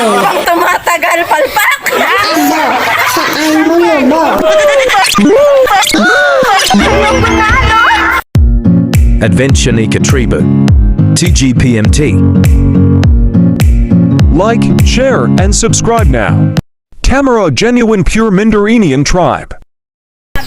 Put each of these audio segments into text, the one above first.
kill. Tumatagal palpak. Saan mo yun mo? Adventure ni Katribu. Tgpmt. Like, share, and subscribe now. Tamaraw Genuine Pure Mindorenian Tribe.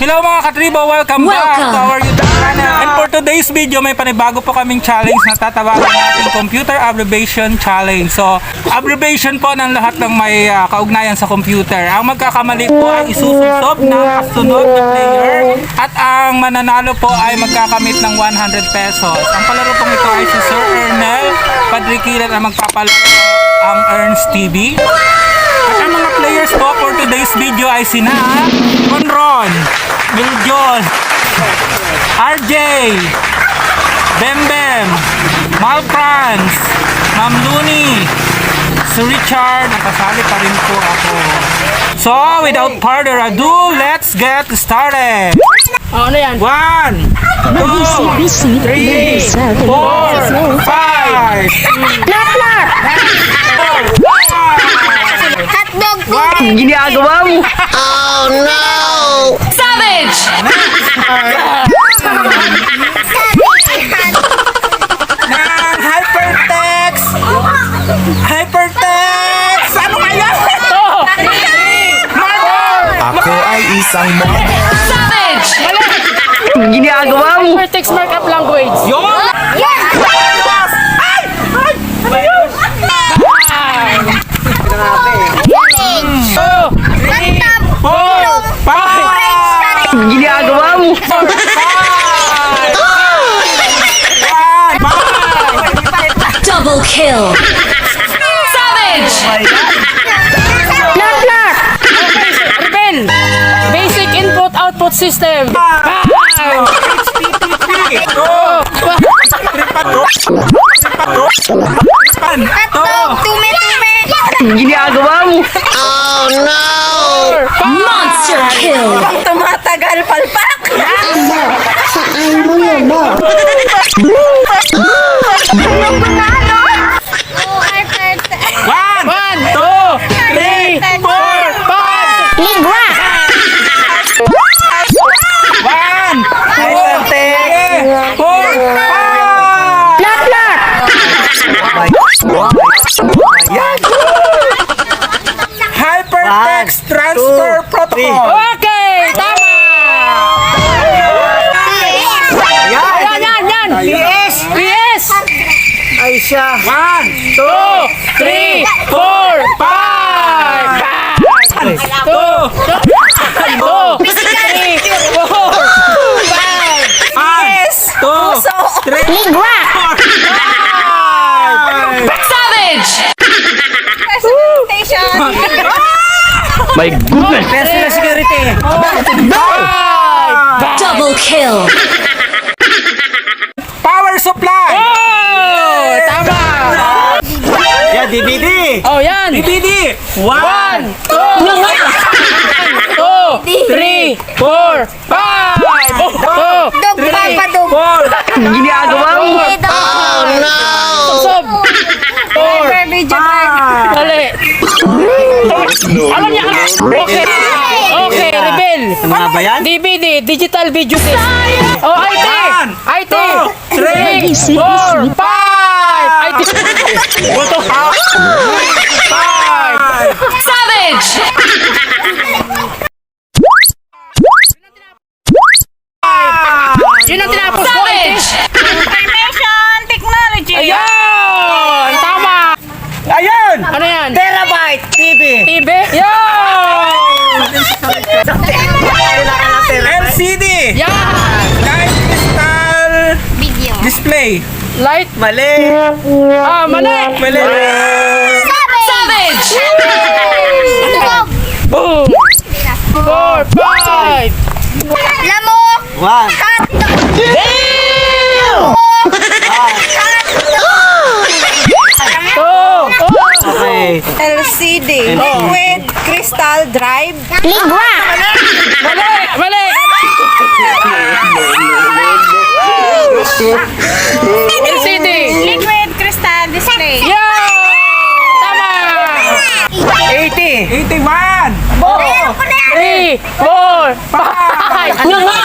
Hello mga Katribu, welcome back to our YouTube channel. And for today's video, may panibago po kaming challenge na tatawagan natin Computer Abbreviation Challenge. So, abbreviation po ng lahat ng may kaugnayan sa computer. Ang magkakamali po ay isususob ng kasunod na player at ang mananalo po ay magkakamit ng 100 pesos. Ang palaro pong ito ay si Sir Ernel Padrikilan ang magpapalaro ang Ernst TV. At ang mga players po for today's video ay sina Ron, Miljon, RJ, Bembem, Malprans, Ma'am Luni, si Richard, nakasali pa rin po ako. So, without further ado, let's get started! Ano yan? 1, 2, 3, 4, 5! Hotdog po. Ginagawa mo! Oh no! Savage! Ng hypertext! Hypertext! Ano kaya? Ako ay isang Savage! Ginagawa mo! Hypertext markup language. Yun! Yes! Ay! Ay! Ano yun? 2, 3, 4, 5! Ginagawa mo! 5! Double kill. Savage! Rebel! Basic input-output system. Ginagawa mo! Oh no! Monster kill. Tumatagal palpak. Saan mo yun mo? One, two, three, four, five! Ligwa! One, two, three, four, five! Hypertext Transfer Protocol! Okay, tama! Yan! Yes! Yes! Ay siya! 1, 2, 3, 4, 5! 2, 3, 4, 5! 5! 2, 3, Ligwa! 5! Savage! My goodness! Personal security! Double kill. Power supply! Oh! Tama! Yan, DVD! Oh, yan! DVD! 1, 2, 3, 4, 5! 4! Ginagawa mo! Oh no! Sob! 4! Dali! Alam niya ka! Okay, Rebel! Mga ba yan? DVD, Digital Video Disc! Oh, IT! IT! 3, 4, 5! IT! 5! Savage! Yun ang tinapos ko, Savage! Information Technology. Ayun! Tama! Ayun! Ano yan? Terabyte TV! TV? Yun! LCD! Yan! Light crystal Video. display! Light? Mali! Mali! Mali! Savage! Boom! 4, 5! Lamok. 1! Okay. LCD. Liquid Crystal Drive. Ligwa! Mali! LCD! Liquid Crystal Display. Yo! Tama! 81. 3, 4, 5. Nga nga!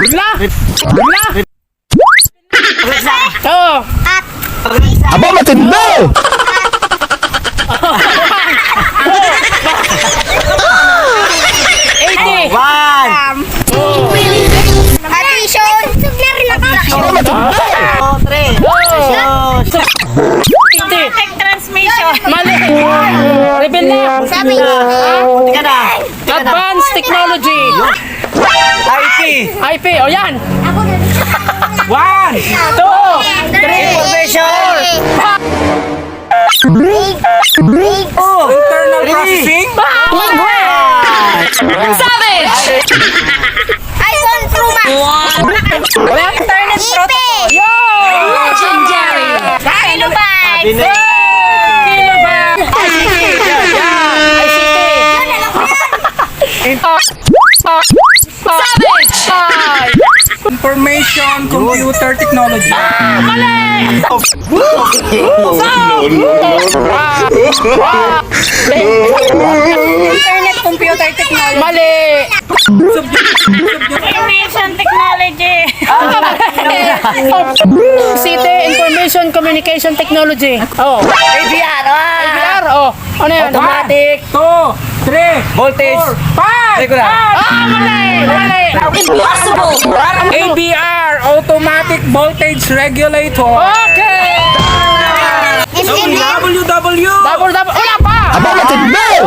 Bigla! Bigla! Oo. Aba, matindi! Addition. Automatic transmission. Mali! Reveal na! Sabi Advanced Technology! IP! O yan! 1. 2, 3, Information. 4, Internal processing. Savage! iPhone Pro Max. Internet protocol. Legendary! Kilobyte. Kilobyte! Savage! Information computer technology. Internet computer technology. Mali! Information technology. City Information Communication Technology. Oh. ABR. ABR. Oh. Ano yan? Automatic. 2, 3, voltage. 5. Mali! Mali! Impossible! ABR, automatic voltage regulator. Okay! WW. Wala pa! Aba, matindi!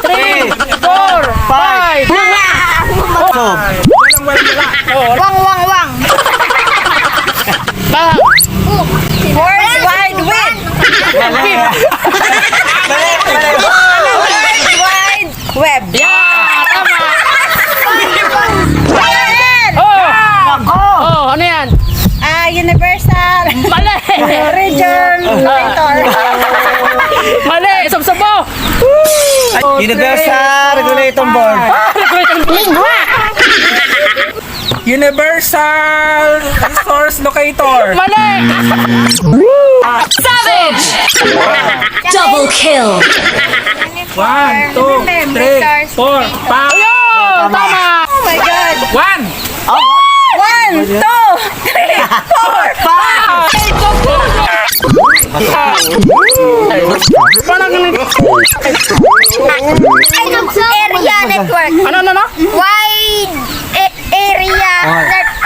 3, 4, 5. Wang wang wang. World Wide Web. World Wide Web. Oh, ano yan? Universal Mali! Region Operator. Mali! Sab-sabo! Universal Regulator Board. Universal resource locator. Mali! Savage! Double kill! 1, 2, 3, 4, 5. Tama! Oh my God. 1. 1, 2, 3, 4, 5. Area network. Ano? Wide area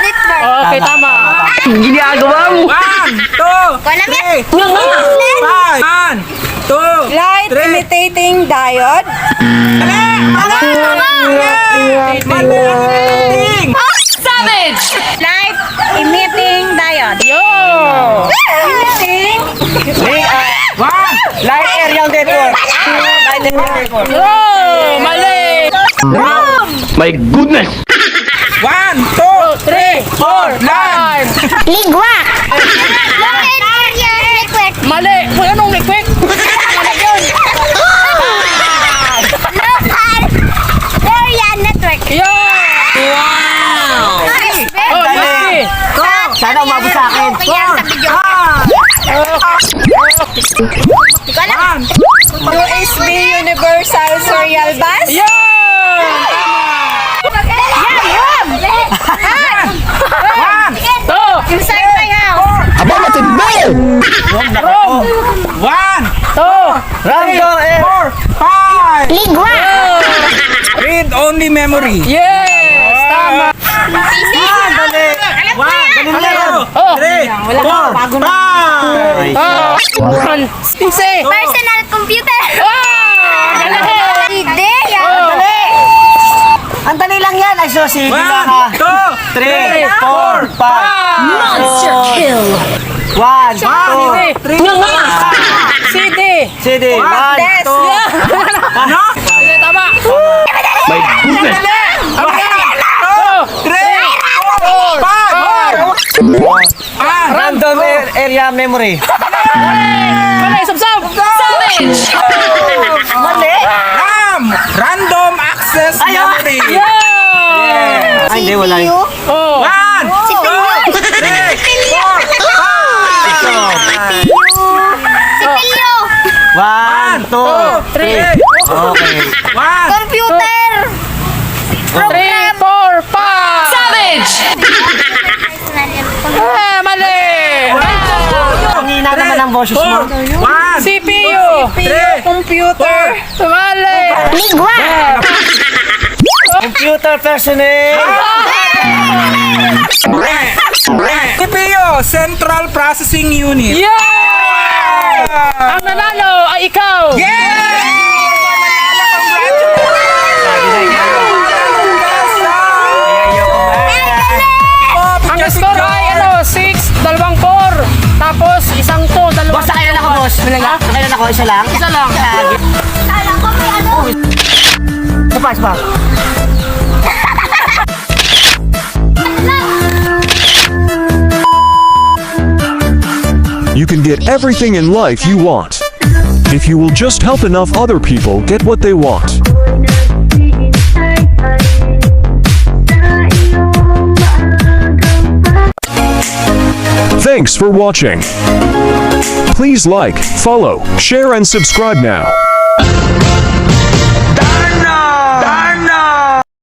network. Okay, tama. 1, 2, Walang yan. 5. 1, 2, Light 3. imitating diode. Savage! Light emitting diode. Yo! Emitting. Light Area Network. Light Area Network. Oh, mali! My goodness! 1, 2, 3, 4, 5. Ligwa. Local area network. Mali! Uy, anong liquid? Mali yun! Local area network. Yo! Wow! Oh, Yuki! Sana umabot sa akin. Yan sa video. Ikaw lang. USB Universal Serial Bus. Yo! To! Inside my house. Aba, matindi! 1, To! Random 4, 5. Ligwa. Read only memory. Yes! Tama! Oh! 3, 4, 5. Oh! Sisi! Personal computer. Oh! Dali! Ideya. Oh! Ang dali lang yan. Ay, so, sige 1, lang ha. 2, 3, 4, 5. Monster kill! 1, 2, 3. Nga nga! CD! CD. 1, Des. 2. Ano? Sige, tama! My goodness! 3, 4, 5. Random Area Memory. Mali! Sab-sab! Savage! Mali. Random access memory. Yo! Ay, hindi, wala yun. Oh! 1, 2, 3, 4, 5. Sipilyo. 1, 2, 3, Okay. 1, Computer. 3, 4, 5. Savage! Mali! Ang hina naman ang boses mo. 1, CPU! 3, Computer! Mali! Ligwa. Computer personnel. CPU, Central Processing Unit. Yeah! Ang nanalo ay ikaw! Ang score ay 6, 2, 4. Tapos isang 2, 2. Boss, nakailan ako, boss? Nakailan ako? Isa lang? Isa lang. Kala ko may ano. Isa pa. You can get everything in life you want if you will just help enough other people get what they want. Thanks for watching. Please like, follow, share and subscribe now.